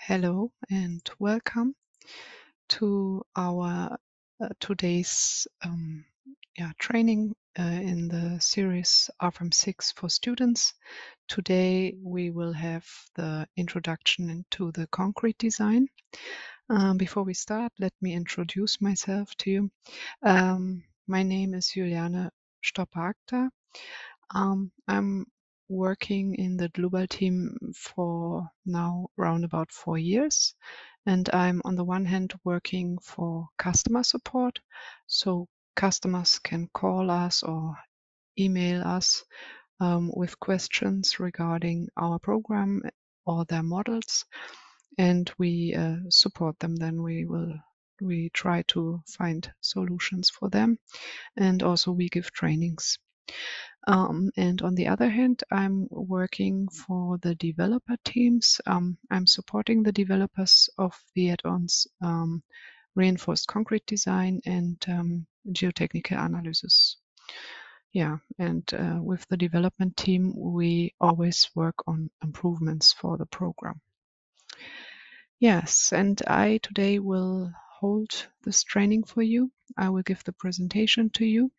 Hello and welcome to our today's training in the series RFEM 6 for students. Today we will have the introduction into the concrete design. Before we start, let me introduce myself to you. My name is Juliane Stopper-Agter. I'm working in the Dlubal team for now around about 4 years. And I'm on the one hand working for customer support. So customers can call us or email us with questions regarding our program or their models. And we support them. Then we try to find solutions for them. And also we give trainings. And on the other hand, I'm working for the developer teams. I'm supporting the developers of the add-ons reinforced concrete design and geotechnical analysis. Yeah, and with the development team, we always work on improvements for the program. Yes, and I today will hold this training for you. I will give the presentation to you.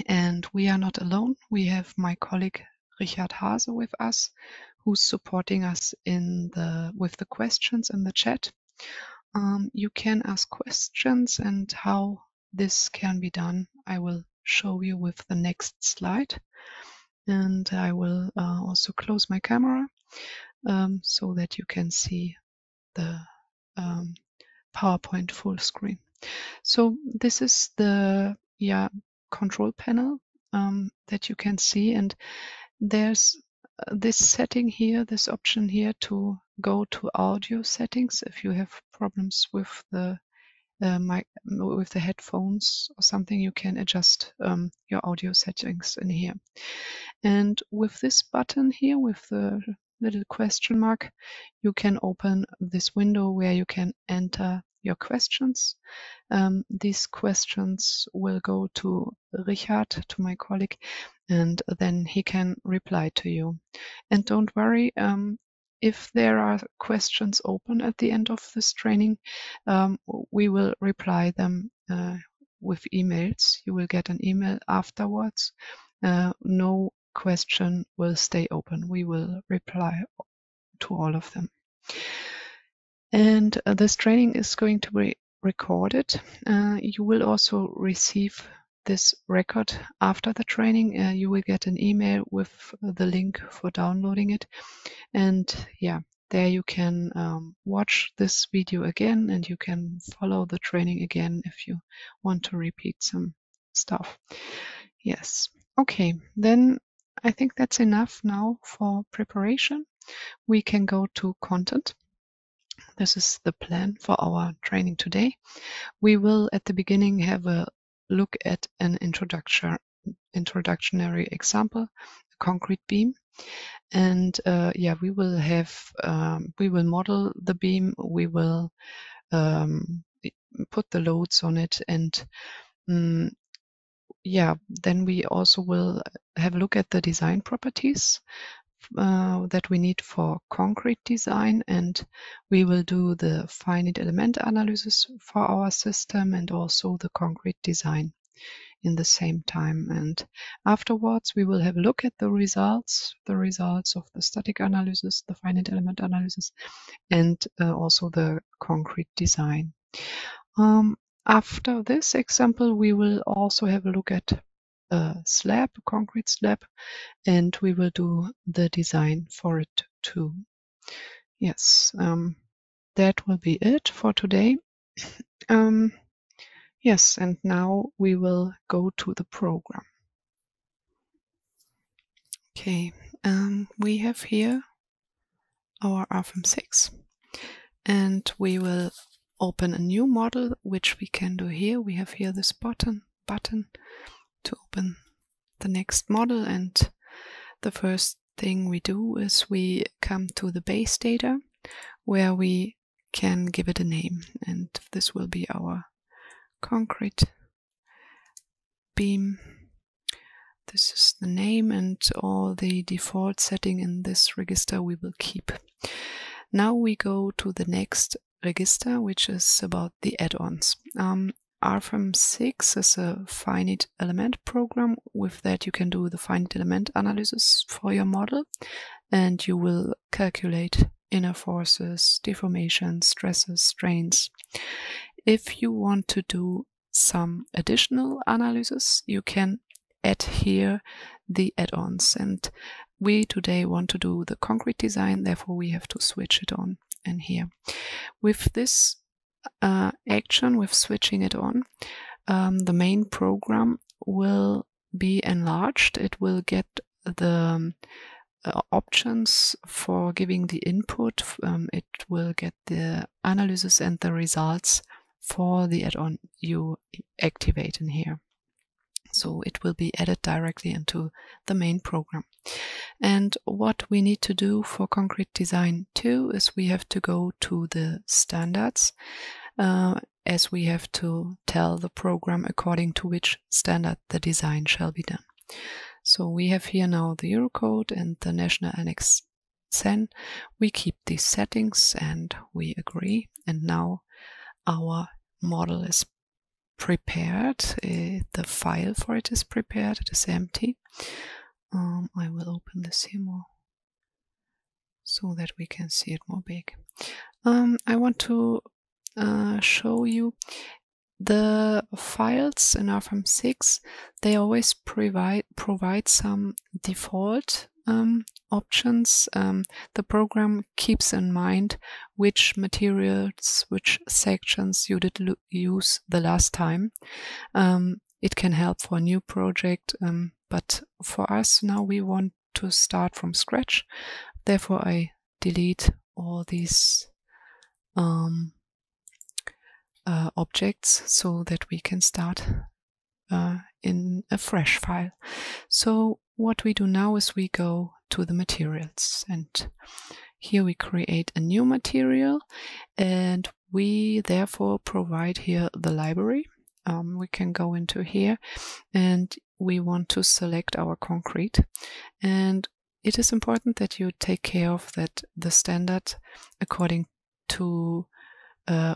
And we are not alone. We have my colleague Richard Hase with us, who's supporting us with the questions in the chat. You can ask questions, and how this can be done, I will show you with the next slide. And I will also close my camera so that you can see the PowerPoint full screen. So this is the control panel that you can see, and there's this setting here, this option here to go to audio settings if you have problems with the headphones or something. You can adjust your audio settings in here. And with this button here, with the little question mark, you can open this window where you can enter your questions. These questions will go to Richard, to my colleague, and then he can reply to you. And don't worry, if there are questions open at the end of this training, we will reply them with emails. You will get an email afterwards. No question will stay open. We will reply to all of them. And this training is going to be recorded. You will also receive this record after the training. You will get an email with the link for downloading it. And yeah, there you can watch this video again, and you can follow the training again if you want to repeat some stuff. Yes. Okay, then I think that's enough now for preparation. We can go to content. This is the plan for our training today. We will at the beginning have a look at an introductory example, a concrete beam. And we will model the beam, we will put the loads on it, and then we also will have a look at the design properties that we need for concrete design, and we will do the finite element analysis for our system and also the concrete design in the same time. And afterwards we will have a look at the results of the static analysis, the finite element analysis, and also the concrete design. After this example, we will also have a look at a slab, a concrete slab, and we will do the design for it too. Yes, that will be it for today. Yes, and now we will go to the program. Okay, we have here our RFEM 6, and we will open a new model, which we can do here. We have here this button to open the next model, and the first thing we do is we come to the base data where we can give it a name, and this will be our concrete beam. This is the name, and all the default setting in this register we will keep. Now we go to the next register, which is about the add-ons. RFEM 6 is a finite element program. With that you can do the finite element analysis for your model, and you will calculate inner forces, deformations, stresses, strains. If you want to do some additional analysis, you can add here the add-ons, and we today want to do the concrete design, therefore we have to switch it on in here. With this action, with switching it on, the main program will be enlarged. It will get the options for giving the input. It will get the analysis and the results for the add-on you activate in here. So it will be added directly into the main program. And what we need to do for concrete design 2 is we have to go to the standards, as we have to tell the program according to which standard the design shall be done. So we have here now the Eurocode and the National Annex 10. We keep these settings and we agree. And now our model is prepared. The file for it is prepared. It is empty. I will open this here more so that we can see it more big. I want to show you the files in RFEM 6. They always provide some default options. The program keeps in mind which materials, which sections you did use the last time. It can help for a new project, but for us now we want to start from scratch. Therefore I delete all these objects so that we can start in a fresh file. So what we do now is we go to the materials, and here we create a new material, and we therefore provide here the library. We can go into here and we want to select our concrete, and it is important that you take care of that the standard according to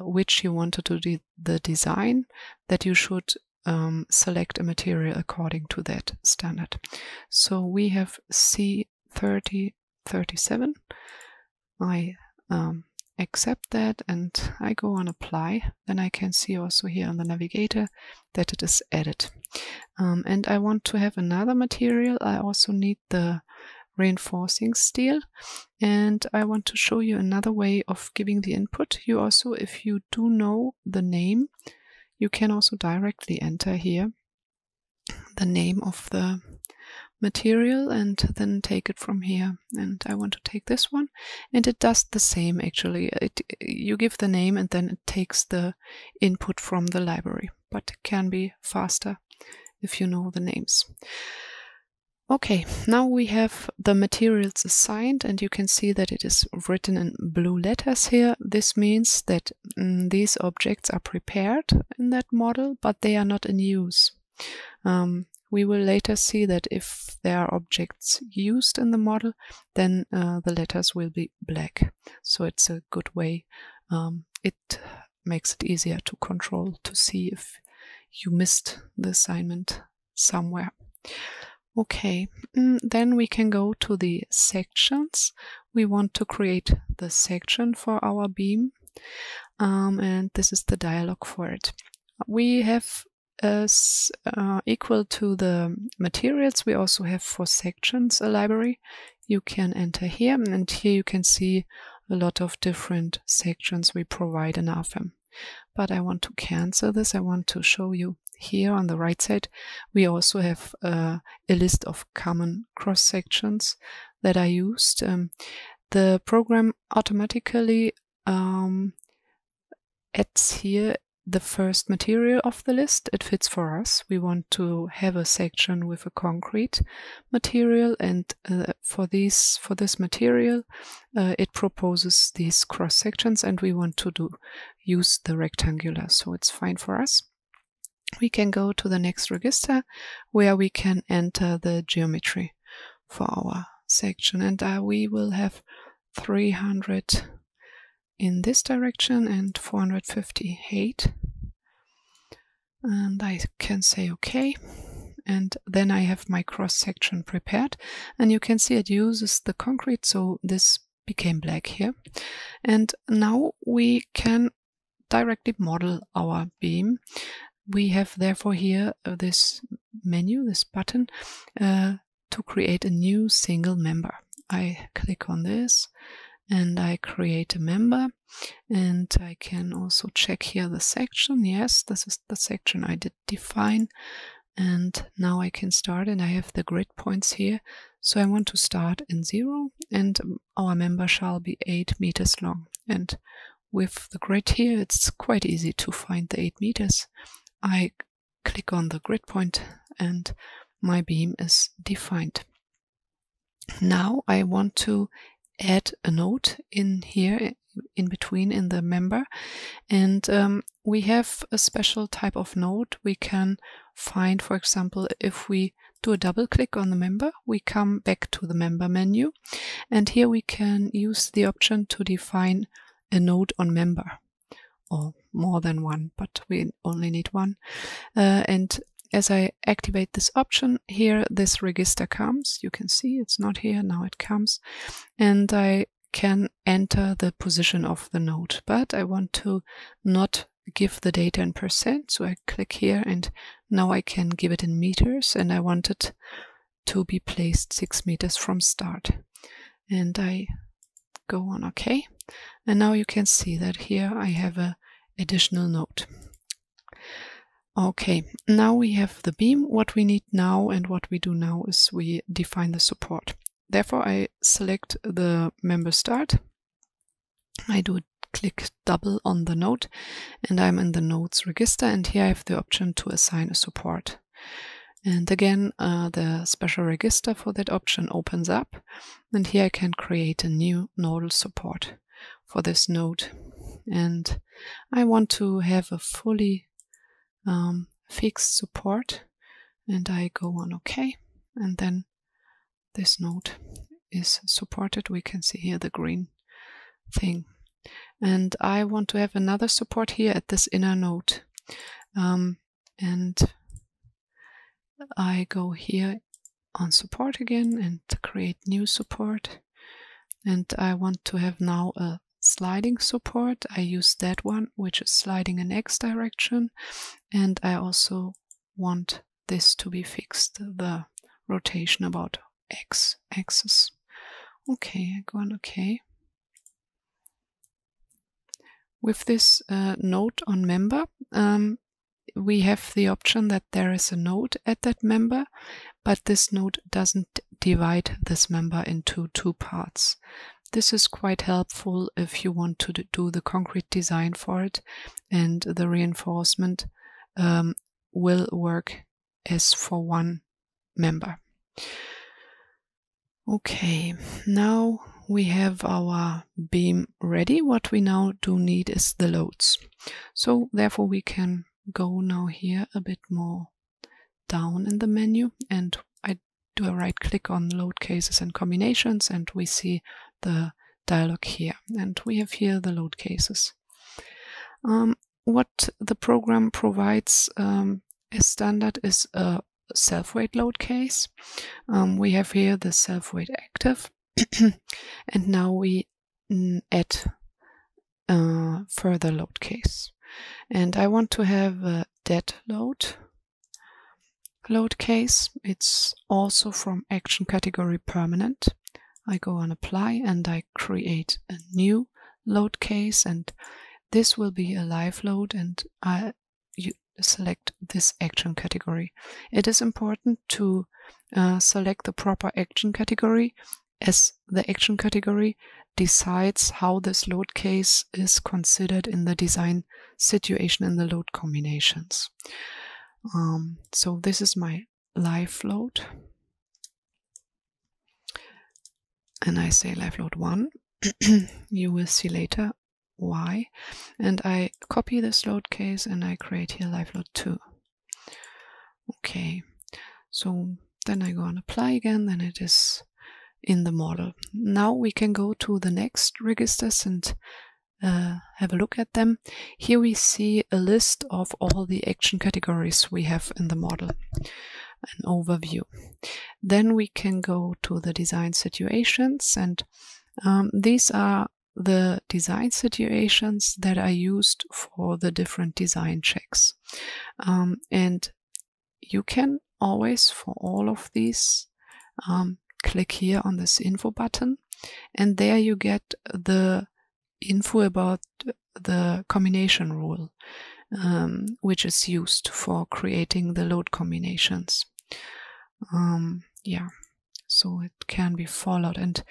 which you want to do the design, that you should select a material according to that standard. So we have C3037. I accept that and I go on apply. Then I can see also here on the navigator that it is added. And I want to have another material. I also need the reinforcing steel, and I want to show you another way of giving the input. You also, if you do know the name, you can also directly enter here the name of the material and then take it from here. And I want to take this one, and it does the same actually. You give the name and then it takes the input from the library, but it can be faster if you know the names. Okay, now we have the materials assigned, and you can see that it is written in blue letters here. This means that these objects are prepared in that model, but they are not in use. We will later see that if there are objects used in the model, then the letters will be black. So it's a good way. It makes it easier to control, to see if you missed the assignment somewhere. Okay, then we can go to the sections. We want to create the section for our beam, and this is the dialog for it. We have as equal to the materials, we also have for sections a library. You can enter here, and here you can see a lot of different sections we provide in RFEM. But I want to cancel this. I want to show you here on the right side, we also have a list of common cross sections that are used. The program automatically adds here the first material of the list. It fits for us. We want to have a section with a concrete material, and for this material it proposes these cross sections, and we want to use the rectangular, so it's fine for us. We can go to the next register where we can enter the geometry for our section, and we will have 300 in this direction and 458. And I can say OK. And then I have my cross section prepared, and you can see it uses the concrete, so this became black here. And now we can directly model our beam. We have therefore here this menu, this button, to create a new single member. I click on this and I create a member, and I can also check here the section. Yes, this is the section I did define. And now I can start, and I have the grid points here. So I want to start in 0, and our member shall be 8 meters long. And with the grid here, it's quite easy to find the 8 meters. I click on the grid point and my beam is defined. Now I want to add a node in here in between in the member, and we have a special type of node we can find. For example, if we do a double click on the member, we come back to the member menu, and here we can use the option to define a node on member, or more than one, but we only need one. And as I activate this option here, this register comes. You can see it's not here, now it comes, and I can enter the position of the node, but I want to not give the data in percent, so I click here and now I can give it in meters, and I want it to be placed 6 meters from start, and I go on OK, and now you can see that here I have an additional node. Okay, now we have the beam. What we need now and what we do now is we define the support. Therefore, I select the member start. I do click double on the node, and I'm in the nodes register, and here I have the option to assign a support. And again, the special register for that option opens up, and here I can create a new nodal support for this node. And I want to have a fully fixed support, and I go on OK, and then this node is supported. We can see here the green thing, and I want to have another support here at this inner node, and I go here on support again and create new support, and I want to have now a sliding support. I use that one, which is sliding in X direction, and I also want this to be fixed, the rotation about X axis. Okay, I go on OK. With this node on member, we have the option that there is a node at that member, but this node doesn't divide this member into 2 parts. This is quite helpful if you want to do the concrete design for it, and the reinforcement will work as for one member. Okay, now we have our beam ready. What we now do need is the loads. So therefore we can go now here a bit more down in the menu, and I do a right click on load cases and combinations, and we see the dialog here, and we have here the load cases. What the program provides as standard is a self-weight load case. We have here the self-weight active, and now we add further load case, and I want to have a dead load case. It's also from action category permanent. I go on apply and I create a new load case, and this will be a live load, and I select this action category. It is important to select the proper action category, as the action category decides how this load case is considered in the design situation in the load combinations. So this is my live load, and I say live load 1. You will see later why, and I copy this load case and I create here live load 2. Okay, so then I go on apply again, then it is in the model. Now we can go to the next registers and have a look at them. Here we see a list of all the action categories we have in the model, an overview. Then we can go to the design situations, and these are the design situations that are used for the different design checks. And you can always, for all of these, click here on this info button, and there you get the info about the combination rule, which is used for creating the load combinations. Yeah, so it can be followed. And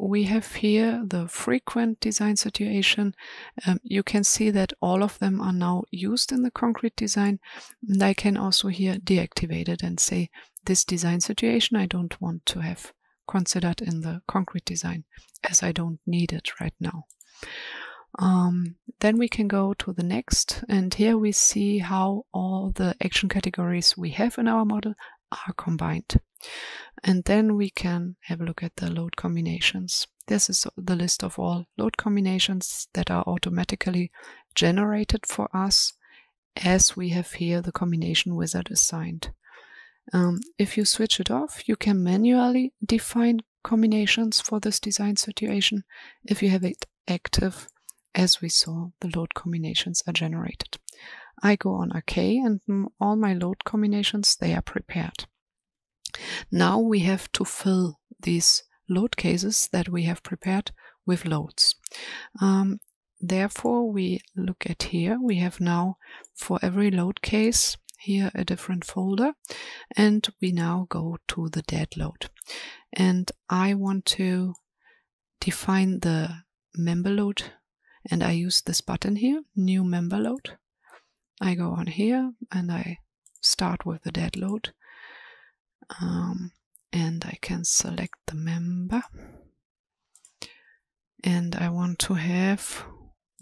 we have here the frequent design situation. You can see that all of them are now used in the concrete design, and I can also here deactivate it and say this design situation I don't want to have considered in the concrete design, as I don't need it right now. Then we can go to the next, and here we see how all the action categories we have in our model are combined. And then we can have a look at the load combinations. This is the list of all load combinations that are automatically generated for us, as we have here the combination wizard assigned. If you switch it off, you can manually define combinations for this design situation. If you have it active, as we saw, the load combinations are generated. I go on OK, and all my load combinations, they are prepared. Now we have to fill these load cases that we have prepared with loads. Therefore, we look at here, we have now for every load case here a different folder, and we now go to the dead load. And I want to define the member load, and I use this button here, new member load. I go on here and I start with the dead load, and I can select the member, and I want to have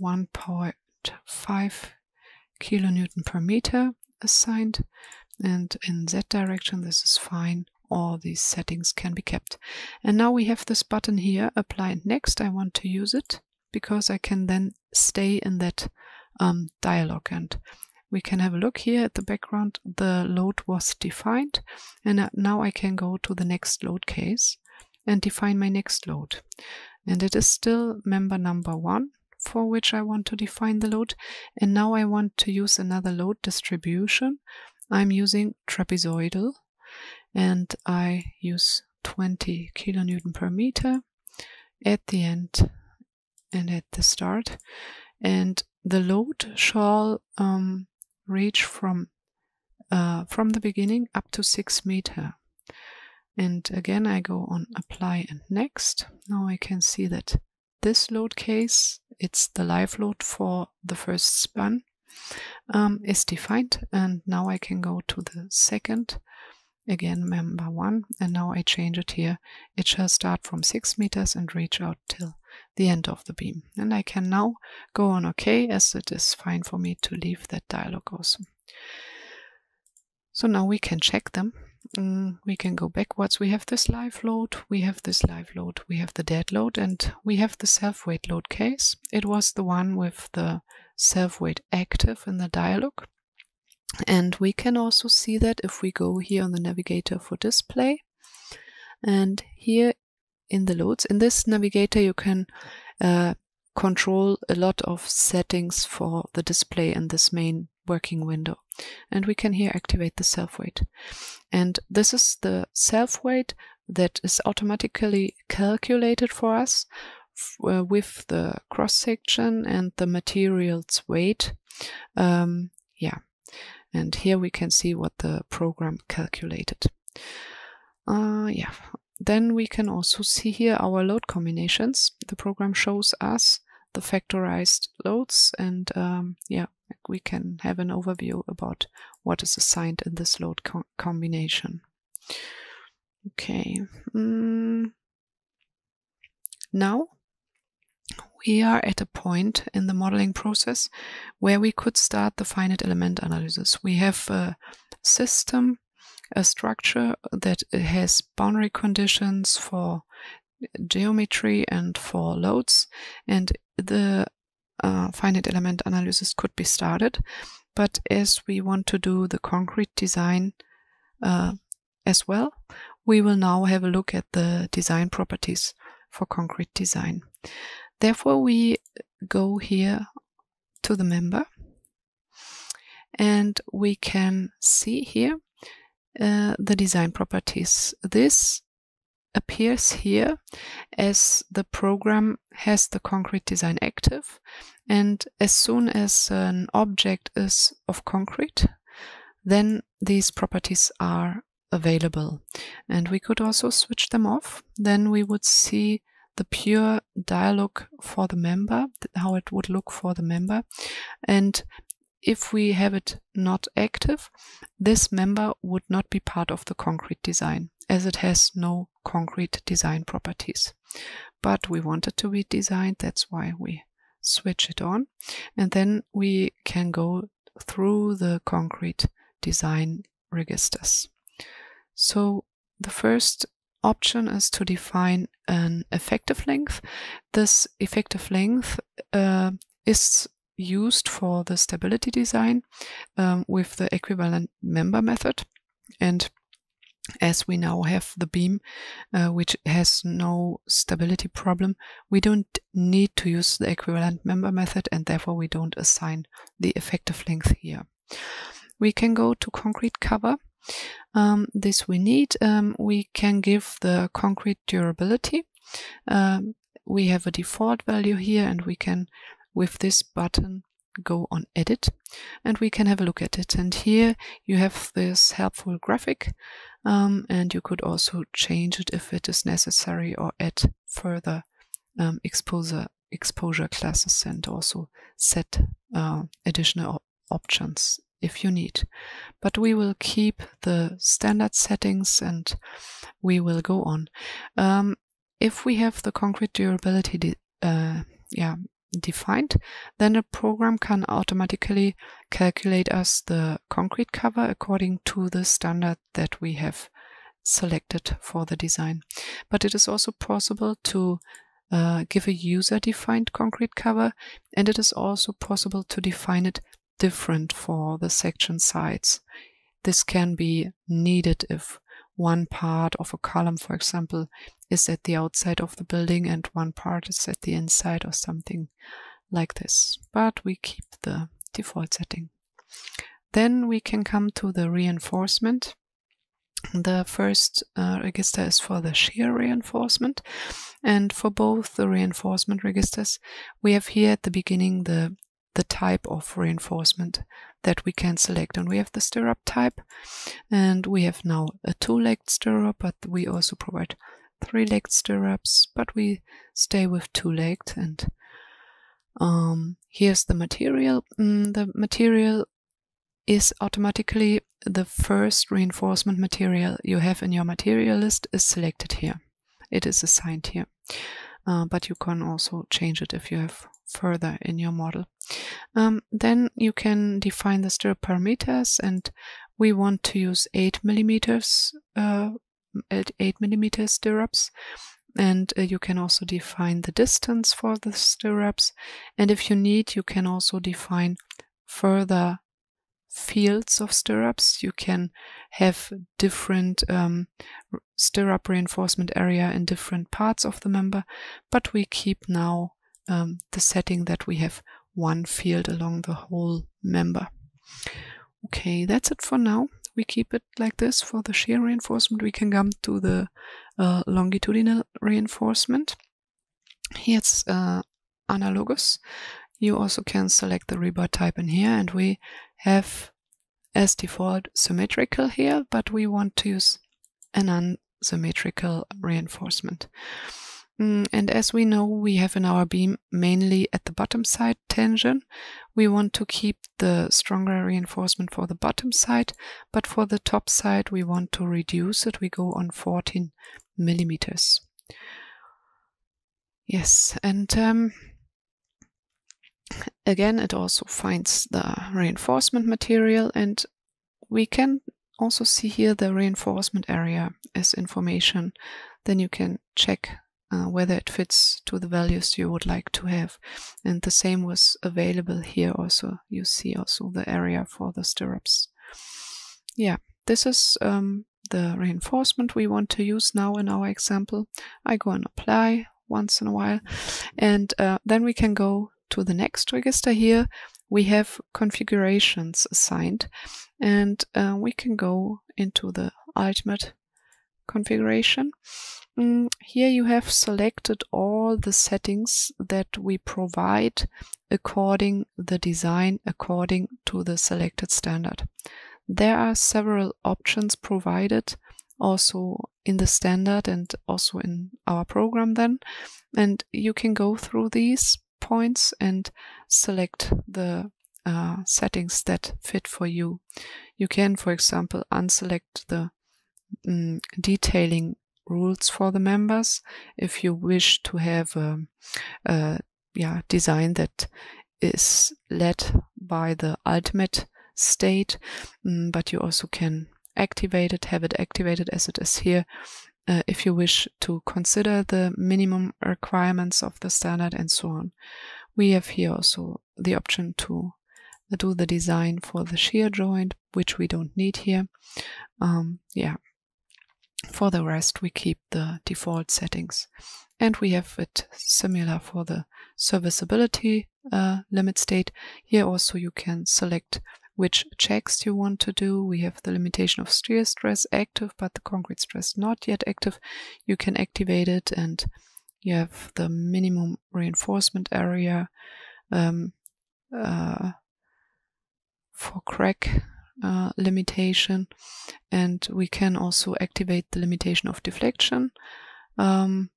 1.5 kilonewton per meter assigned, and in that direction this is fine. All these settings can be kept. And now we have this button here, apply and next. I want to use it because I can then stay in that dialog, and we can have a look here at the background. The load was defined, and now I can go to the next load case and define my next load. And it is still member number 1 for which I want to define the load. And now I want to use another load distribution. I'm using trapezoidal, and I use 20 kilonewton per meter at the end and at the start. And the load shall reach from the beginning up to 6 meters. And again, I go on apply and next. Now I can see that this load case, it's the live load for the first span, is defined. And now I can go to the second, again member 1, and now I change it here. It shall start from 6 meters and reach out till the end of the beam. And I can now go on OK, as it is fine for me to leave that dialog also. So now we can check them. We can go backwards. We have this live load, we have this live load, we have the dead load, and we have the self-weight load case. It was the one with the self-weight active in the dialog. And we can also see that if we go here on the navigator for display, and here in the loads, in this navigator you can control a lot of settings for the display in this main working window. And we can here activate the self-weight. And this is the self-weight that is automatically calculated for us with the cross-section and the material's weight. Yeah. And here we can see what the program calculated. Yeah. Then we can also see here our load combinations. The program shows us the factorized loads, and yeah, we can have an overview about what is assigned in this load combination. Okay. Now we are at a point in the modeling process where we could start the finite element analysis. We have a system, a structure that has boundary conditions for geometry and for loads, and the finite element analysis could be started, but as we want to do the concrete design as well, we will now have a look at the design properties for concrete design. Therefore, we go here to the member, and we can see here the design properties. This appears here as the program has the concrete design active, and as soon as an object is of concrete, then these properties are available. And we could also switch them off. Then we would see the pure dialog for the member, how it would look for the member. And if we have it not active, this member would not be part of the concrete design, as it has no concrete design properties. But we want it to be designed, that's why we switch it on. And then we can go through the concrete design registers. So the first option is to define an effective length. This effective length is used for the stability design with the equivalent member method. And as we now have the beam which has no stability problem, we don't need to use the equivalent member method, and therefore we don't assign the effective length here. We can go to concrete cover. This we need. We can give the concrete durability. We have a default value here, and we can, with this button, go on edit, and we can have a look at it. And here you have this helpful graphic, and you could also change it if it is necessary, or add further exposure classes, and also set additional options if you need. But we will keep the standard settings, and we will go on. If we have the concrete durability defined, then a program can automatically calculate us the concrete cover according to the standard that we have selected for the design. But it is also possible to give a user-defined concrete cover, and it is also possible to define it different for the section sides. This can be needed if one part of a column, for example, is at the outside of the building and one part is at the inside, or something like this. But we keep the default setting. Then we can come to the reinforcement. The first register is for the shear reinforcement, and for both the reinforcement registers we have here at the beginning the type of reinforcement that we can select. And we have the stirrup type, and we have now a 2-legged stirrup, but we also provide 3-legged stirrups, but we stay with 2-legged. And here's the material. The material is automatically the first reinforcement material you have in your material list is selected here. It is assigned here, but you can also change it if you have further in your model. Then you can define the stirrup parameters, and we want to use 8 millimeters stirrups, and you can also define the distance for the stirrups, and if you need, you can also define further fields of stirrups. You can have different stirrup reinforcement area in different parts of the member, but we keep now the setting that we have one field along the whole member. Okay, that's it for now. We keep it like this for the shear reinforcement. We can come to the longitudinal reinforcement. Here it's analogous. You also can select the rebar type in here, and we have as default symmetrical here, but we want to use an unsymmetrical reinforcement. And as we know, we have in our beam mainly at the bottom side tension. We want to keep the stronger reinforcement for the bottom side, but for the top side we want to reduce it. We go on 14 millimeters. Yes, and again, it also finds the reinforcement material, and we can also see here the reinforcement area as information. Then you can check whether it fits to the values you would like to have. And the same was available here also. You see also the area for the stirrups. Yeah, this is the reinforcement we want to use now in our example. I go and apply once in a while, and then we can go to the next register. Here we have configurations assigned, and we can go into the ultimate configuration. Here you have selected all the settings that we provide according the design, according to the selected standard. There are several options provided also in the standard and also in our program then, and you can go through these points and select the settings that fit for you. You can, for example, unselect the detailing rules for the members if you wish to have a design that is led by the ultimate state, but you also can activate it, have it activated as it is here, if you wish to consider the minimum requirements of the standard and so on. We have here also the option to do the design for the shear joint, which we don't need here. For the rest, we keep the default settings. And we have it similar for the serviceability limit state. Here also you can select which checks you want to do. We have the limitation of shear stress active, but the concrete stress not yet active. You can activate it, and you have the minimum reinforcement area for crack limitation, and we can also activate the limitation of deflection. I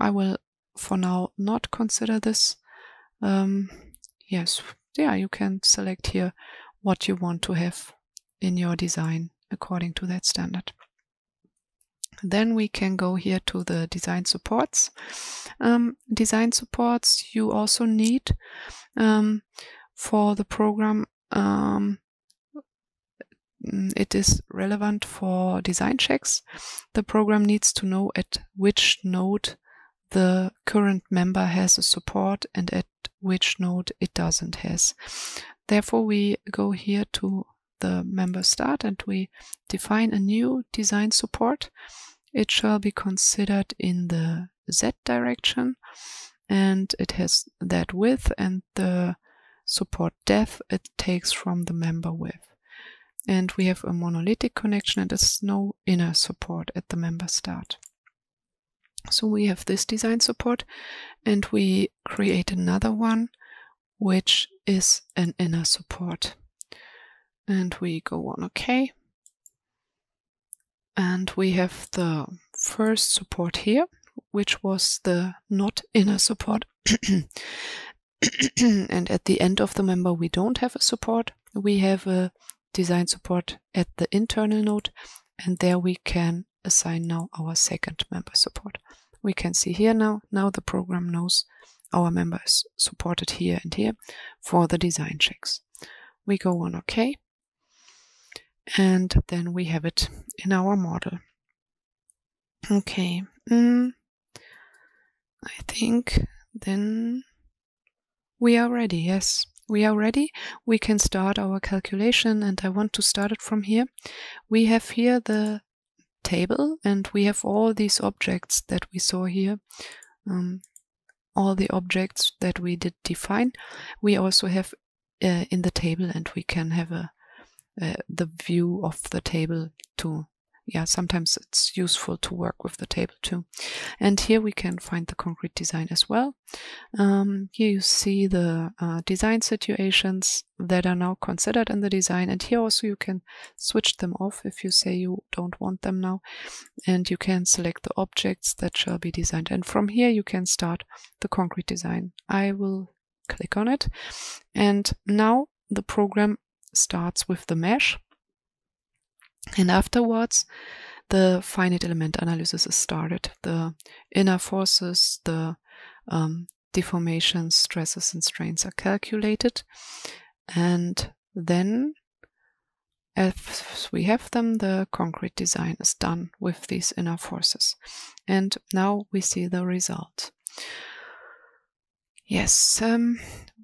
will for now not consider this. You can select here what you want to have in your design according to that standard. Then we can go here to the design supports. Design supports you also need for the program. It is relevant for design checks. The program needs to know at which node the current member has a support and at which node it doesn't has. Therefore, we go here to the member start and we define a new design support. It shall be considered in the Z direction, and it has that width, and the support depth it takes from the member width. And we have a monolithic connection, and there's no inner support at the member start. So we have this design support, and we create another one which is an inner support. And we go on OK. And we have the first support here, which was the not inner support. And at the end of the member we don't have a support. We have a design support at the internal node, and there we can assign now our second member support. We can see here now the program knows our member is supported here and here for the design checks. We go on OK, and then we have it in our model. Okay, I think then we are ready. Yes, we are ready. We can start our calculation, and I want to start it from here. We have here the table, and we have all these objects that we saw here, all the objects that we did define. We also have in the table, and we can have the view of the table too. Sometimes it's useful to work with the table too. And here we can find the concrete design as well. Here you see the design situations that are now considered in the design, and here also you can switch them off if you say you don't want them now, and you can select the objects that shall be designed, and from here you can start the concrete design. I will click on it, and now the program starts with the mesh. And afterwards, the finite element analysis is started. The inner forces, the deformations, stresses, and strains are calculated. And then as we have them, the concrete design is done with these inner forces. And now we see the result. Yes,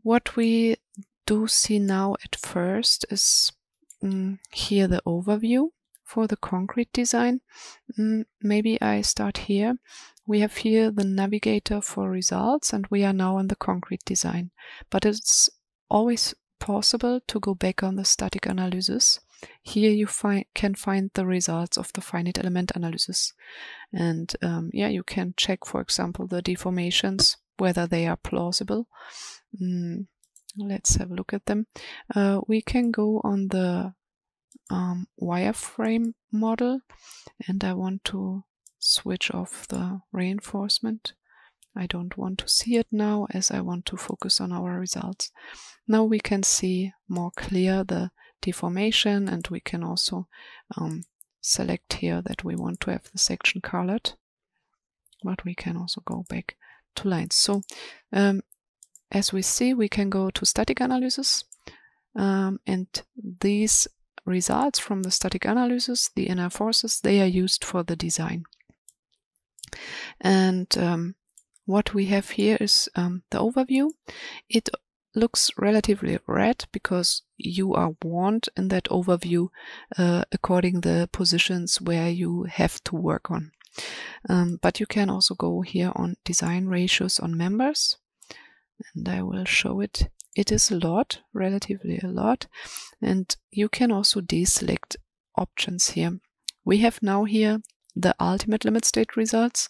what we do see now at first is here the overview for the concrete design. Maybe I start here. We have here the navigator for results, and we are now in the concrete design. But it's always possible to go back on the static analysis. Here you can find the results of the finite element analysis. And yeah, you can check, for example, the deformations, whether they are plausible. Let's have a look at them. We can go on the wireframe model, and I want to switch off the reinforcement. I don't want to see it now, as I want to focus on our results. Now we can see more clear the deformation, and we can also select here that we want to have the section colored, but we can also go back to lines. So as we see, we can go to static analysis, and these results from the static analysis, the inner forces, they are used for the design. And what we have here is the overview. It looks relatively red because you are warned in that overview according the positions where you have to work on. But you can also go here on design ratios on members, and I will show it. It is a lot, relatively a lot, and you can also deselect options here. We have now here the ultimate limit state results,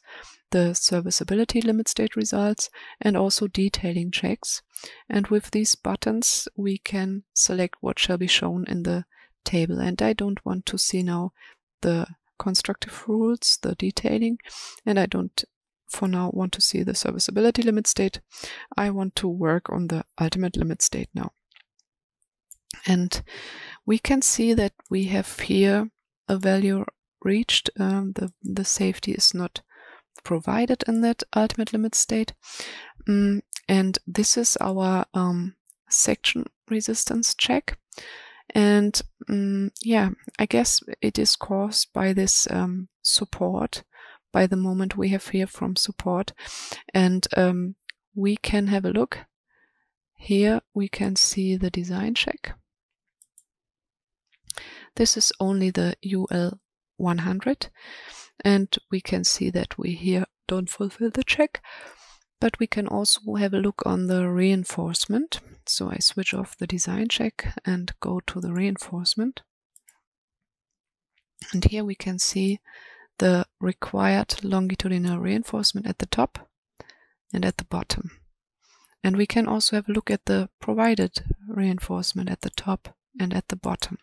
the serviceability limit state results, and also detailing checks. And with these buttons, we can select what shall be shown in the table. And I don't want to see now the constructive rules, the detailing, and I don't for now want to see the serviceability limit state. I want to work on the ultimate limit state now. And we can see that we have here a value reached. The safety is not provided in that ultimate limit state. And this is our section resistance check. And yeah, I guess it is caused by this support, by the moment we have here from support. And we can have a look. Here we can see the design check. This is only the UL 100, and we can see that we here don't fulfill the check. But we can also have a look on the reinforcement. So I switch off the design check and go to the reinforcement. And here we can see the required longitudinal reinforcement at the top and at the bottom. And we can also have a look at the provided reinforcement at the top and at the bottom.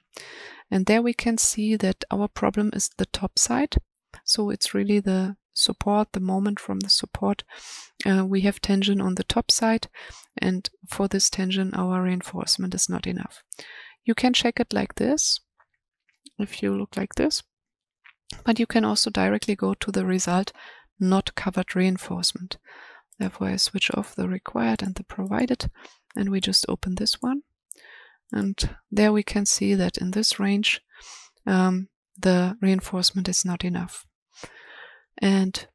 And there we can see that our problem is the top side. So it's really the support, the moment from the support. We have tension on the top side, and for this tension our reinforcement is not enough. You can check it like this, if you look like this, but you can also directly go to the result not covered reinforcement. Therefore I switch off the required and the provided, and we just open this one. And there we can see that in this range the reinforcement is not enough. And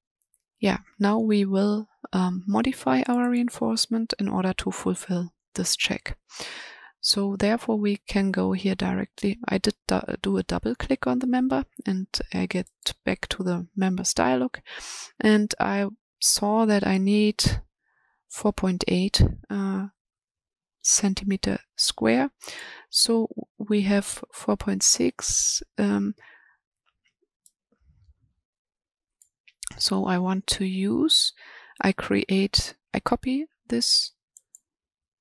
yeah, now we will modify our reinforcement in order to fulfill this check. So therefore we can go here directly. I did do a double click on the member, and I get back to the members dialog, and I saw that I need 4.8 centimeter square. So we have 4.6. So I want to use, I copy this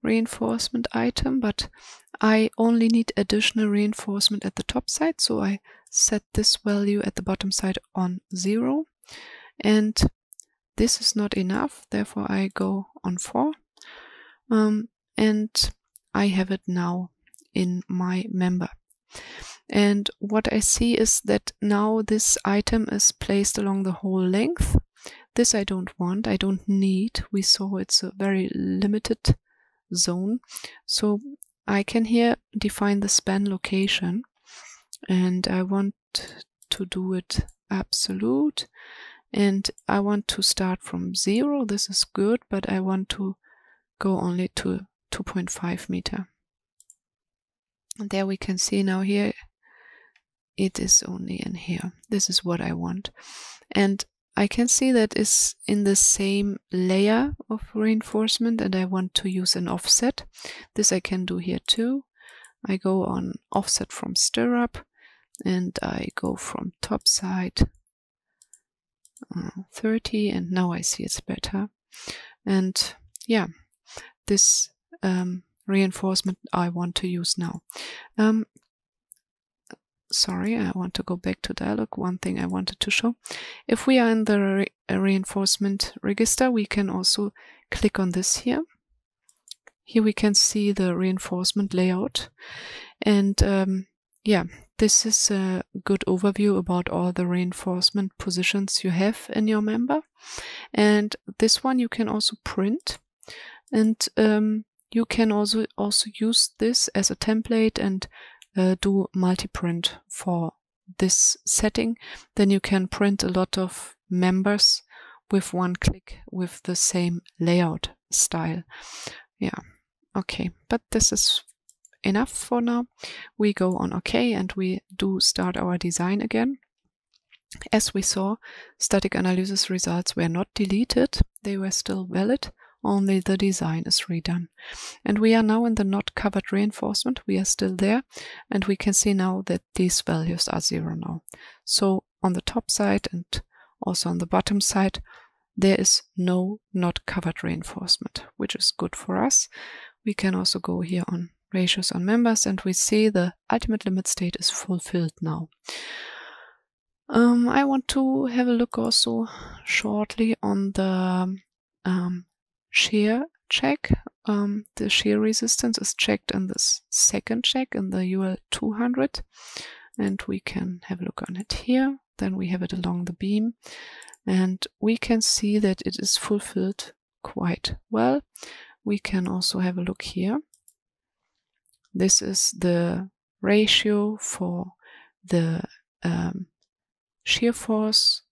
reinforcement item, but I only need additional reinforcement at the top side. So I set this value at the bottom side on 0. And this is not enough. Therefore I go on 4. And I have it now in my member. And what I see is that now this item is placed along the whole length. This I don't want, I don't need. We saw it's a very limited zone. So I can here define the span location. and I want to do it absolute, and I want to start from 0. This is good, but I want to go only to 2.5 meter. And there we can see now here it is only in here. This is what I want, and I can see that is in the same layer of reinforcement, and I want to use an offset. This I can do here too. I go on offset from stirrup, and I go from top side 30, and now I see it's better. And yeah, this reinforcement I want to use now. Sorry, I want to go back to dialog. One thing I wanted to show. If we are in the reinforcement register, we can also click on this here. Here we can see the reinforcement layout. And yeah, this is a good overview about all the reinforcement positions you have in your member. And this one you can also print. And you can also use this as a template and do multi-print for this setting. Then you can print a lot of members with one click with the same layout style. Yeah, okay, but this is enough for now. We go on OK, and we do start our design again. As we saw, static analysis results were not deleted, they were still valid. Only the design is redone. And we are now in the not covered reinforcement. We are still there, and we can see now that these values are 0 now. So on the top side and also on the bottom side, there is no not covered reinforcement, which is good for us. We can also go here on ratios on members, and we see the ultimate limit state is fulfilled now. I want to have a look also shortly on the shear check. The shear resistance is checked in this second check in the UL 200, and we can have a look on it here. Then we have it along the beam, and we can see that it is fulfilled quite well. We can also have a look here. This is the ratio for the shear force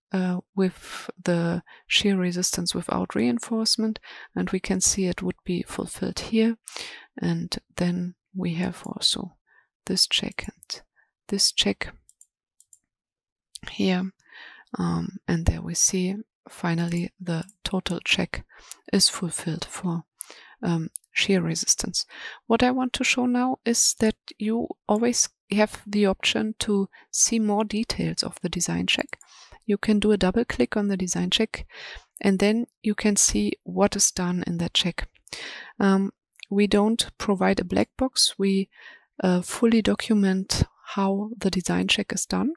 with the shear resistance without reinforcement, and we can see it would be fulfilled here. And then we have also this check and this check here, and there we see finally the total check is fulfilled for shear resistance. What I want to show now is that you always have the option to see more details of the design check. You can do a double click on the design check, and then you can see what is done in that check. We don't provide a black box. We fully document how the design check is done.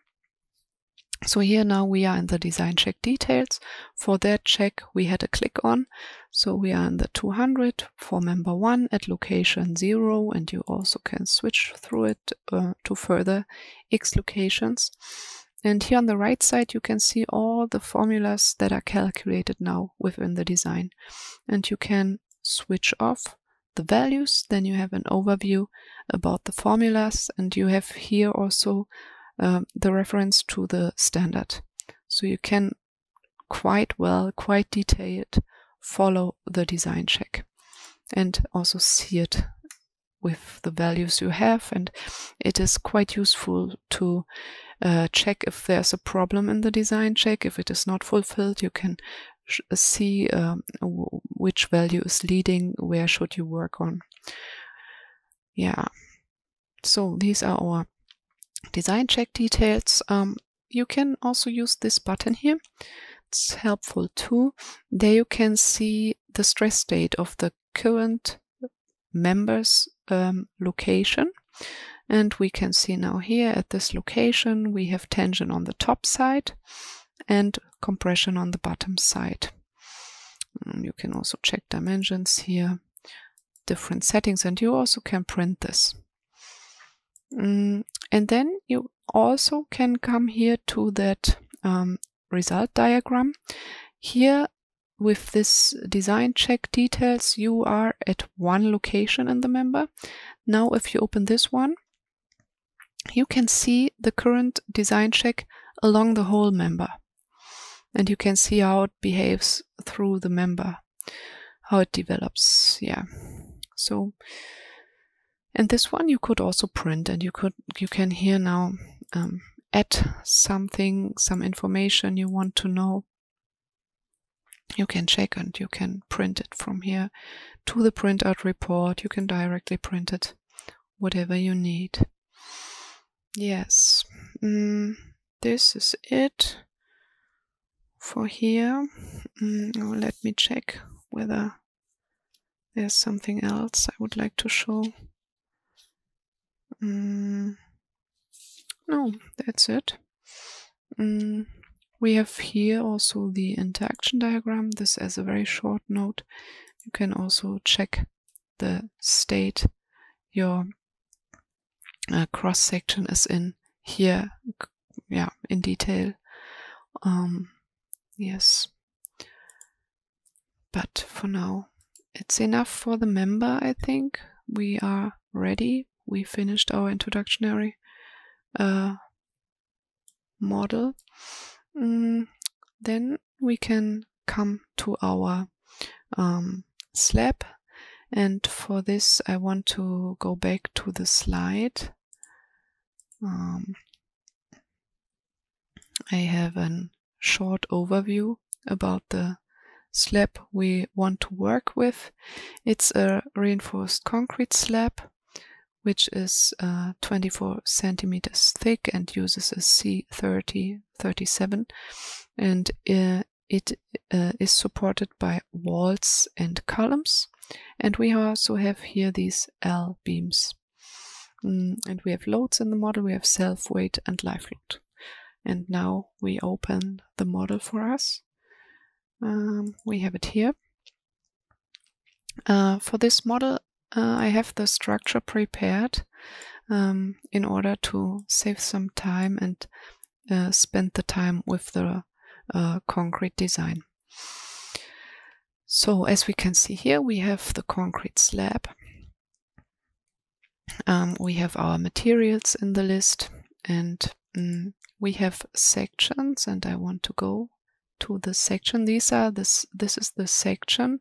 So here now we are in the design check details. For that check we had a click on. So we are in the 200 for member 1 at location 0, and you also can switch through it to further X locations. And here on the right side you can see all the formulas that are calculated now within the design. And you can switch off the values, then you have an overview about the formulas, and you have here also the reference to the standard. So you can quite detailed follow the design check and also see it with the values you have. And it is quite useful to check if there's a problem in the design check. If it is not fulfilled, you can see which value is leading, where should you work on. Yeah, so these are our design check details. You can also use this button here. It's helpful too. There you can see the stress state of the current member's location. And we can see now here at this location we have tension on the top side and compression on the bottom side. You can also check dimensions here, different settings, and you also can print this. And then you also can come here to that result diagram. Here with this design check details you are at one location in the member. Now if you open this one, you can see the current design check along the whole member. And you can see how it behaves through the member, how it develops. Yeah. So, and this one you could also print, and you can here now add something, some information you want to know. You can check and you can print it from here to the printout report. You can directly print it, whatever you need. Yes, this is it for here. Let me check whether there's something else I would like to show. No, that's it. We have here also the interaction diagram. This as a very short note. You can also check the state your cross section is in here, yeah, in detail. Yes, but for now it's enough for the member. I think we are ready. We finished our introductory model. Then we can come to our slab, and for this I want to go back to the slide. I have a short overview about the slab we want to work with. It's a reinforced concrete slab, which is 24 centimeters thick and uses a C30-37, and it is supported by walls and columns. And we also have here these L beams. And we have loads in the model. We have self, weight, and live load. And now we open the model for us. We have it here. For this model, I have the structure prepared in order to save some time and spend the time with the concrete design. So as we can see here, we have the concrete slab. We have our materials in the list, and we have sections, and I want to go to the section. This is the section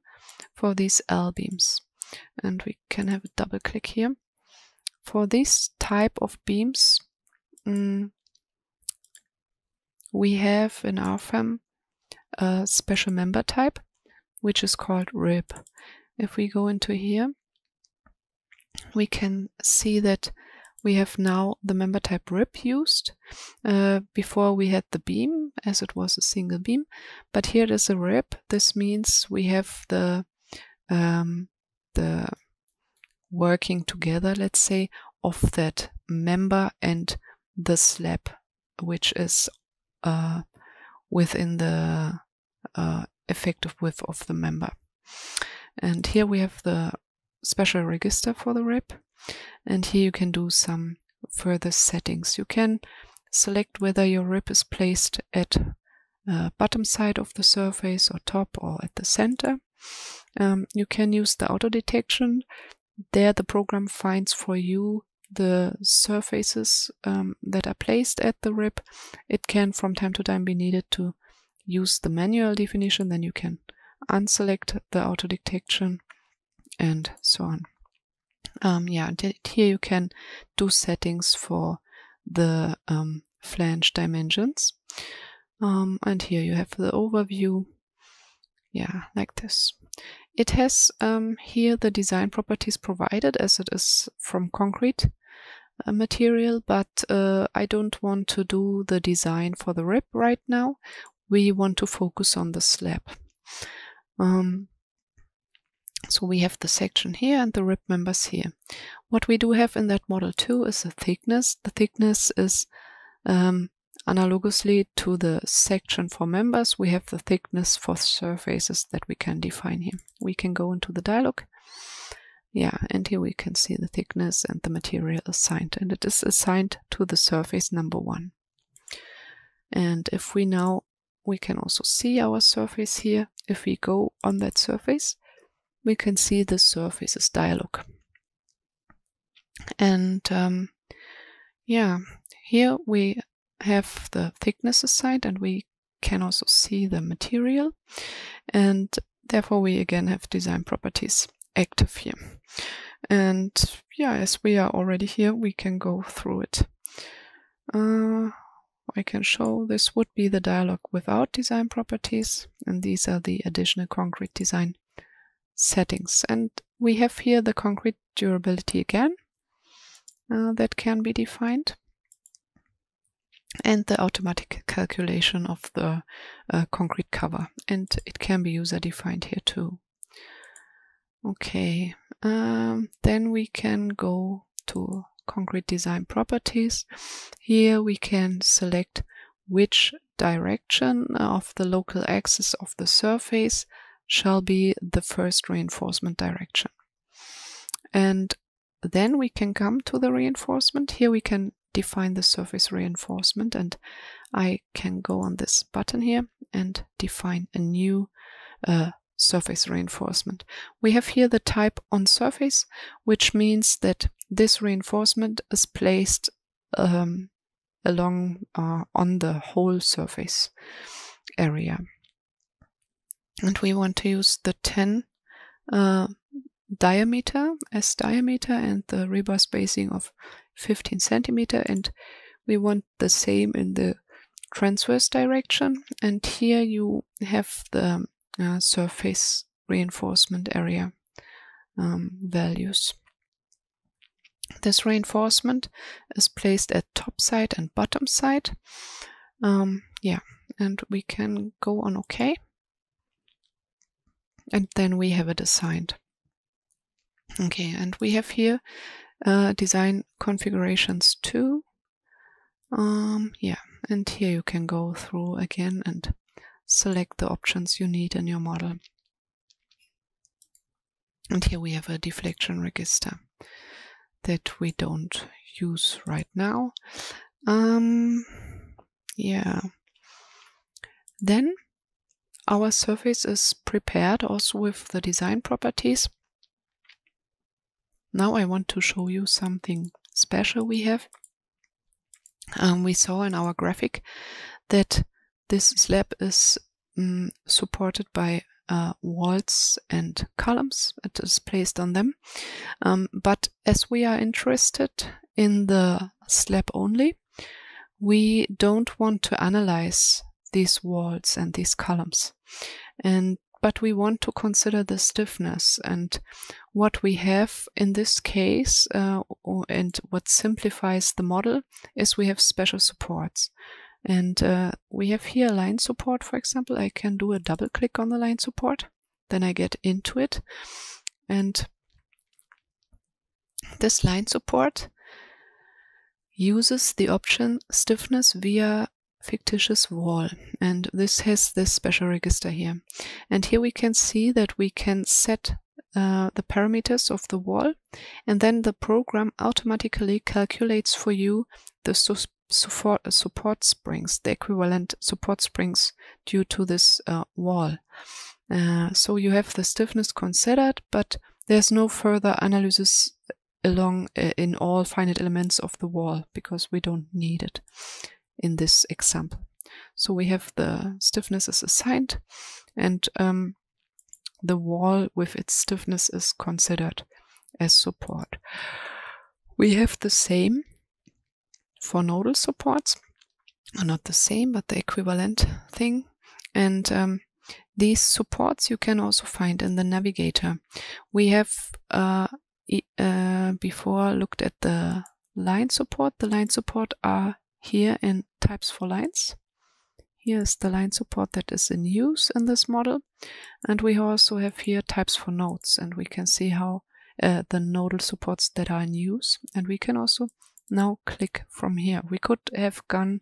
for these L beams, and we can have a double click here. For this type of beams, we have in RFEM a special member type, which is called rib. If we go into here, we can see that we have now the member type rib used. Before we had the beam, as it was a single beam, but here it is a rib. This means we have the working together, let's say, of that member and the slab, which is within the effective width of the member. And here we have the special register for the rib, and here you can do some further settings. You can select whether your rib is placed at bottom side of the surface or top or at the center. You can use the auto detection. There the program finds for you the surfaces that are placed at the rib. It can from time to time be needed to use the manual definition. Then you can unselect the auto detection and so on. Here you can do settings for the flange dimensions. And here you have the overview. Yeah, like this. It has here the design properties provided as it is from concrete material, but I don't want to do the design for the rib right now. We want to focus on the slab. So we have the section here and the rib members here. What we do have in that model too is the thickness. The thickness is analogously to the section for members. We have the thickness for surfaces that we can define here. We can go into the dialog. Yeah, and here we can see the thickness and the material assigned, and it is assigned to the surface number 1. And if we now, we can also see our surface here. If we go on that surface, we can see the surfaces dialog. And yeah, here we have the thickness assigned, and we can also see the material, and therefore we again have design properties active here. And yeah, as we are already here, we can go through it. I can show this would be the dialog without design properties, and these are the additional concrete design settings. And we have here the concrete durability again that can be defined, and the automatic calculation of the concrete cover, and it can be user defined here too. Okay, then we can go to concrete design properties. Here we can select which direction of the local axis of the surface shall be the first reinforcement direction. And then we can come to the reinforcement. Here we can define the surface reinforcement, and I can go on this button here and define a new surface reinforcement. We have here the type on surface, which means that this reinforcement is placed along on the whole surface area. And we want to use the 10 diameter as diameter and the rebar spacing of 15 centimeter, and we want the same in the transverse direction. And here you have the surface reinforcement area values. This reinforcement is placed at top side and bottom side. Yeah, and we can go on OK. And then we have it assigned. Okay, and we have here design configurations too. Yeah, and here you can go through again and select the options you need in your model. And here we have a deflection register that we don't use right now. Yeah. Then our surface is prepared also with the design properties. Now I want to show you something special we have. We saw in our graphic that this slab is supported by walls and columns. It is placed on them. But as we are interested in the slab only, we don't want to analyze these walls and these columns. But we want to consider the stiffness, and what we have in this case and what simplifies the model is we have special supports. And we have here line support, for example. I can do a double click on the line support, then I get into it, and this line support uses the option stiffness via fictitious wall, and this has this special register here. And here we can see that we can set the parameters of the wall, and then the program automatically calculates for you the support springs, the equivalent support springs due to this wall. So you have the stiffness considered, but there's no further analysis along in all finite elements of the wall because we don't need it in this example. So we have the stiffness is assigned, and the wall with its stiffness is considered as support. We have the same for nodal supports, or not the same, but the equivalent thing. And these supports you can also find in the navigator. We have before looked at the line support. The line support are here in types for lines. Here is the line support that is in use in this model. And we also have here types for nodes, and we can see how the nodal supports that are in use. And we can also now click from here. We could have gone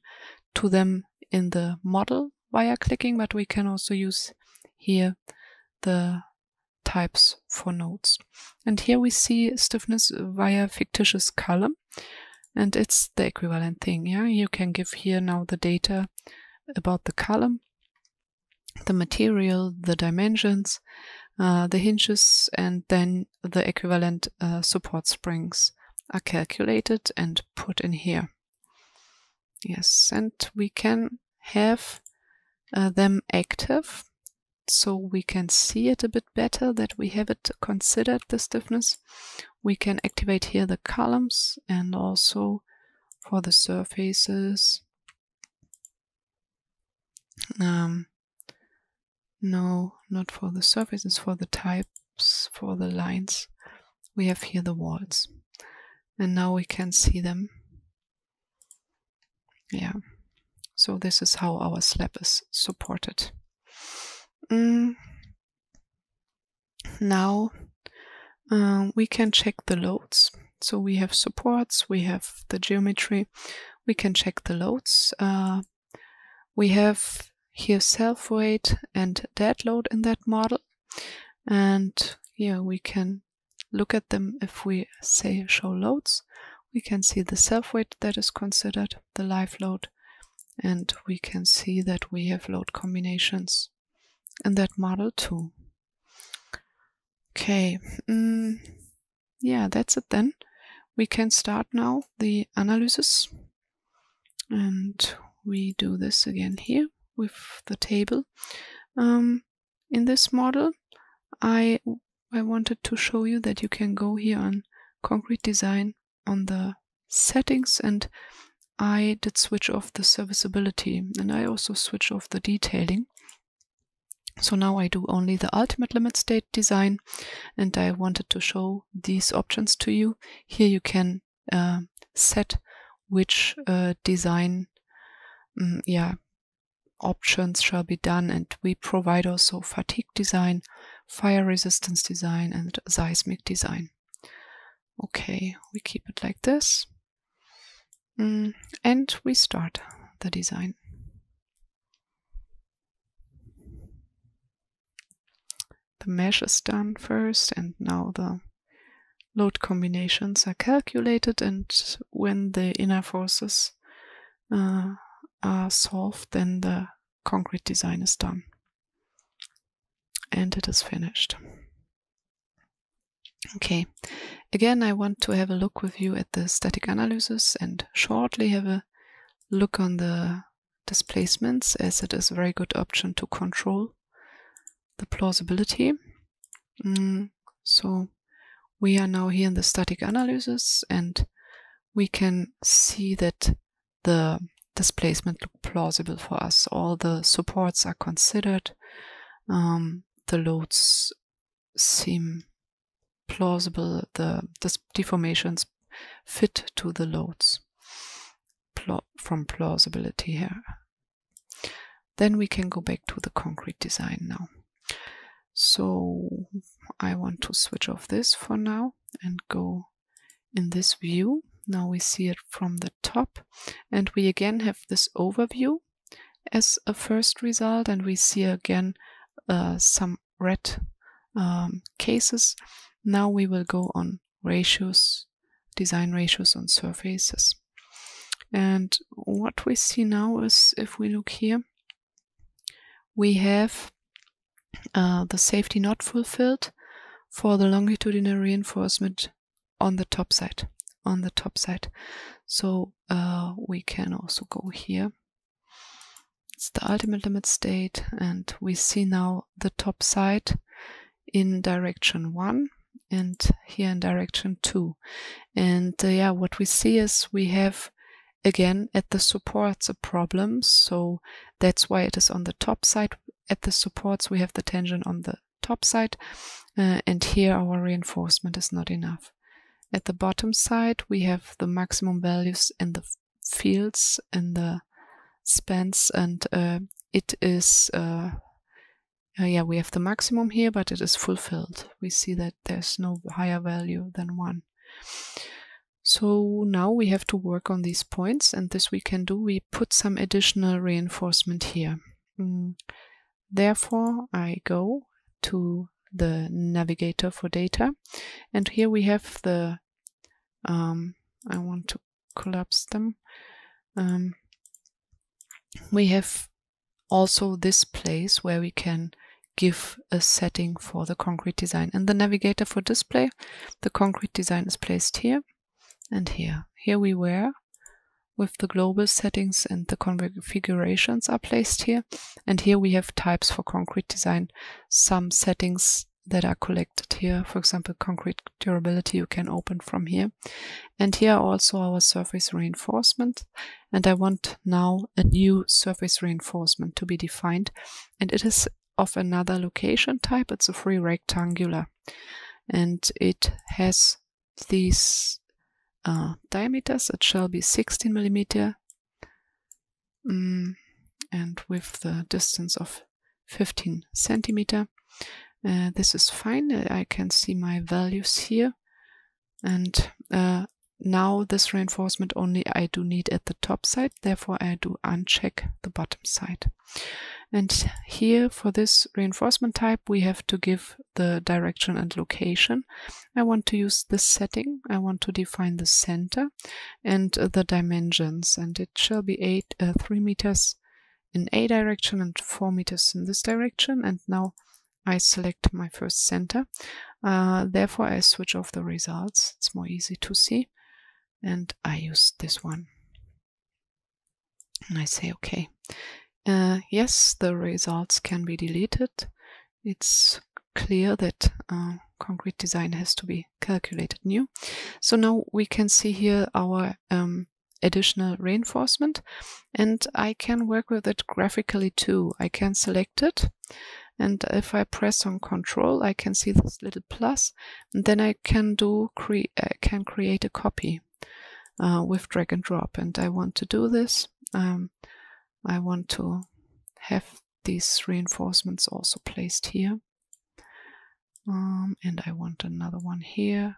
to them in the model via clicking, but we can also use here the types for nodes. And here we see stiffness via fictitious column, and it's the equivalent thing. Yeah, you can give here now the data about the column, the material, the dimensions, the hinges, and then the equivalent support springs are calculated and put in here. Yes, and we can have them active, so we can see it a bit better that we have it considered, the stiffness. We can activate here the columns and also for the surfaces. No, not for the surfaces, for the types, for the lines. We have here the walls. And now we can see them. Yeah. So this is how our slab is supported. Now we can check the loads. So we have supports, we have the geometry. We can check the loads. We have here self-weight and dead load in that model. And here we can look at them. If we say show loads, we can see the self-weight that is considered, the live load, and we can see that we have load combinations in that model too. Okay, yeah, that's it then. We can start now the analysis, and we do this again here with the table. In this model, I wanted to show you that you can go here on concrete design on the settings, and I did switch off the serviceability, and I also switch off the detailing. So now I do only the ultimate limit state design, and I wanted to show these options to you. Here you can set which design options shall be done, and we provide also fatigue design, fire resistance design, and seismic design. Okay, we keep it like this, and we start the design. The mesh is done first, and now the load combinations are calculated, and when the inner forces are solved, then the concrete design is done. And it is finished. Okay, again I want to have a look with you at the static analysis and shortly have a look on the displacements, as it is a very good option to control the plausibility. So we are now here in the static analysis, and we can see that the displacement look plausible for us. All the supports are considered. The loads seem plausible. The deformations fit to the loads from plausibility here. Then we can go back to the concrete design now. So I want to switch off this for now and go in this view. Now we see it from the top, and we again have this overview as a first result, and we see again some red cases. Now we will go on ratios, design ratios on surfaces. And what we see now is, if we look here, we have the safety not fulfilled for the longitudinal reinforcement on the top side. So we can also go here. It's the ultimate limit state, and we see now the top side in direction 1 and here in direction 2. And what we see is we have again at the supports a problem, so that's why it is on the top side. At the supports we have the tension on the top side, and here our reinforcement is not enough. At the bottom side we have the maximum values in the fields and the spans, and it is we have the maximum here, but it is fulfilled. We see that there's no higher value than 1. So now we have to work on these points, and this we can do. We put some additional reinforcement here. Therefore I go to the navigator for data, and here we have the I want to collapse them. We have also this place where we can give a setting for the concrete design. In the navigator for display, the concrete design is placed here, and here. Here we were with the global settings, and the configurations are placed here. And here we have types for concrete design, some settings that are collected here. For example, concrete durability you can open from here. And here also our surface reinforcement. And I want now a new surface reinforcement to be defined. And it is of another location type. It's a free rectangular. And it has these diameters. It shall be 16 millimeter and with the distance of 15 centimeter. This is fine. I can see my values here, and now this reinforcement only I do need at the top side, therefore I do uncheck the bottom side. And here for this reinforcement type we have to give the direction and location. I want to use this setting. I want to define the center and the dimensions, and it shall be 3 meters in A direction and 4 meters in this direction. And now I select my first center. Therefore I switch off the results. It's more easy to see, and I use this one. And I say OK. Yes, the results can be deleted. It's clear that concrete design has to be calculated new. So now we can see here our additional reinforcement, and I can work with it graphically too. I can select it, and if I press on Control, I can see this little plus, and then I can create a copy with drag and drop. And I want to do this. I want to have these reinforcements also placed here, and I want another one here.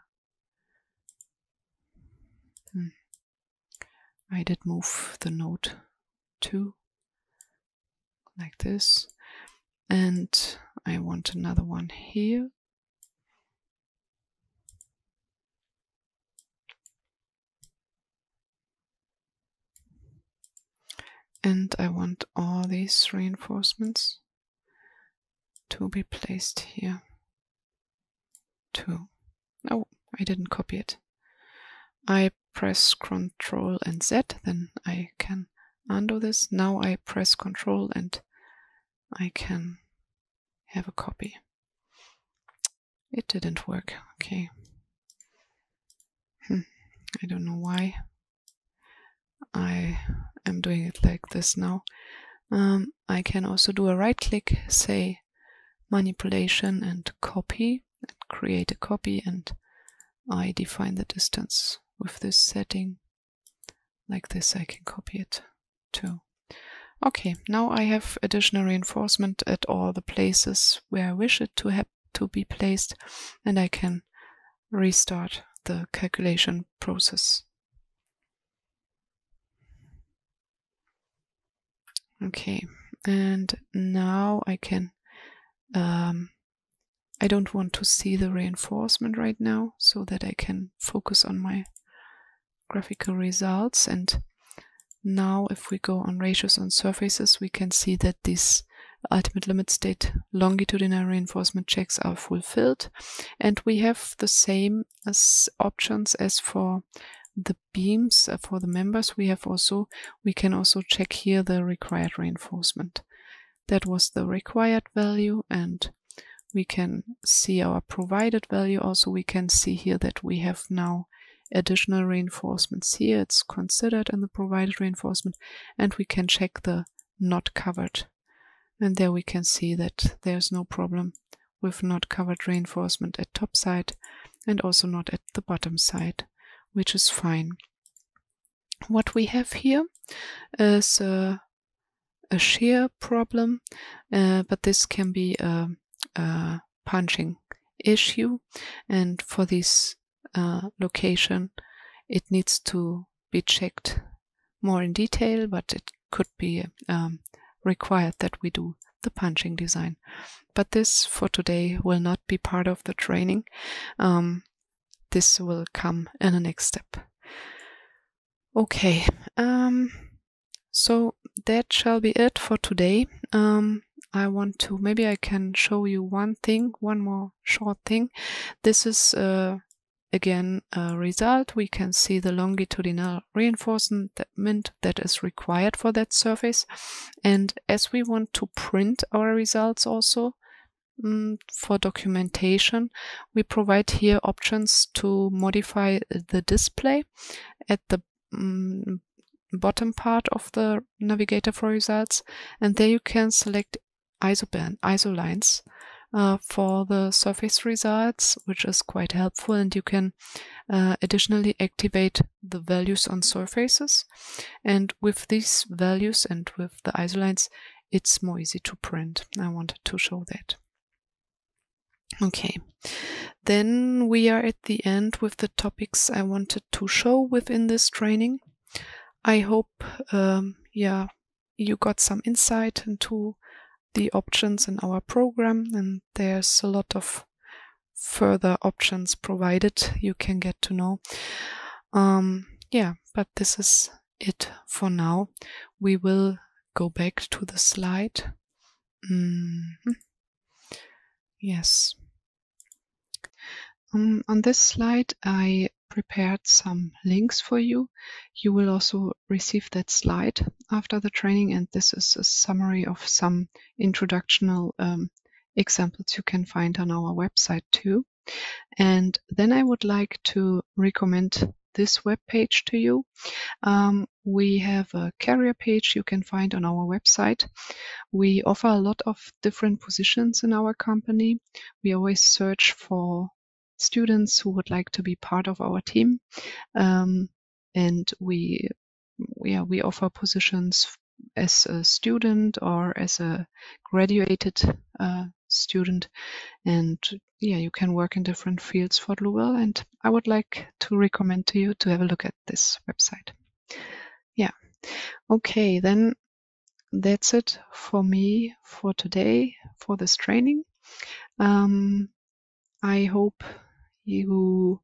I did move the node too, like this, and I want another one here. And I want all these reinforcements to be placed here too. Oh, I didn't copy it. I press Ctrl and Z, then I can undo this. Now I press Ctrl and I can have a copy. It didn't work. Okay. I don't know why. I am doing it like this now. I can also do a right click, say manipulation and copy, and create a copy, and I define the distance with this setting. Like this I can copy it too. Okay, now I have additional reinforcement at all the places where I wish it to be placed, and I can restart the calculation process. Okay, and now I can, I don't want to see the reinforcement right now, so that I can focus on my graphical results. And now if we go on ratios on surfaces, we can see that these ultimate limit state longitudinal reinforcement checks are fulfilled. And we have the same as options as for the beams. For the members we can also check here the required reinforcement. That was the required value, and we can see our provided value. Also we can see here that we have now additional reinforcements here. It's considered in the provided reinforcement, and we can check the not covered, and there we can see that there's no problem with not covered reinforcement at top side and also not at the bottom side, which is fine. What we have here is a shear problem, but this can be a punching issue, and for this location it needs to be checked more in detail, but it could be required that we do the punching design. But this for today will not be part of the training. This will come in the next step. Okay, so that shall be it for today. Maybe I can show you one more short thing. This is again a result, we can see the longitudinal reinforcement that is required for that surface. And as we want to print our results also for documentation, we provide here options to modify the display at the bottom part of the navigator for results, and there you can select ISO lines for the surface results, which is quite helpful, and you can additionally activate the values on surfaces. And with these values and with the ISO lines, it's more easy to print. I wanted to show that. Okay, then we are at the end with the topics I wanted to show within this training. I hope you got some insight into the options in our program, and there's a lot of further options provided you can get to know. But this is it for now. We will go back to the slide. Yes. On this slide, I prepared some links for you. You will also receive that slide after the training, and this is a summary of some introductional examples you can find on our website too. And then I would like to recommend this web page to you. We have a career page you can find on our website. We offer a lot of different positions in our company. We always search for students who would like to be part of our team, and we offer positions as a student or as a graduated student, and you can work in different fields for Dlubal, and I would like to recommend to you to have a look at this website. Okay, then that's it for me for today for this training. I hope you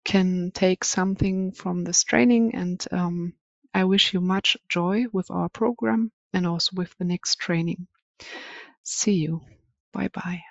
can take something from this training, and I wish you much joy with our program and also with the next training. See you. Bye bye.